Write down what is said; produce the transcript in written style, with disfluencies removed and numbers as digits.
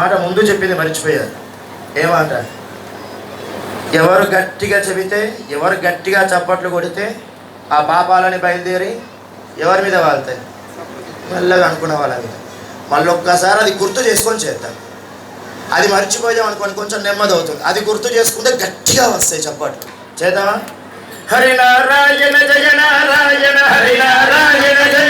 మాట ముందు చెప్పింది మర్చిపోయారు. ఏమాట? ఎవరు గట్టిగా చెబితే, ఎవరు గట్టిగా చప్పట్లు కొడితే ఆ పాపాలని బయలుదేరి ఎవరి మీద వాళ్తాయి? మెల్లగా అనుకున్న వాళ్ళ మీద. మళ్ళీ ఒక్కసారి అది గుర్తు చేసుకొని చేద్దాం. అది మర్చిపోయాం అనుకోని కొంచెం నెమ్మది అవుతుంది. అది గుర్తు చేసుకుంటే గట్టిగా వస్తాయి చప్పట్లు. చేద్దామా? హరినారాయణ జయ నారాయణ, హరినారాయణ జయ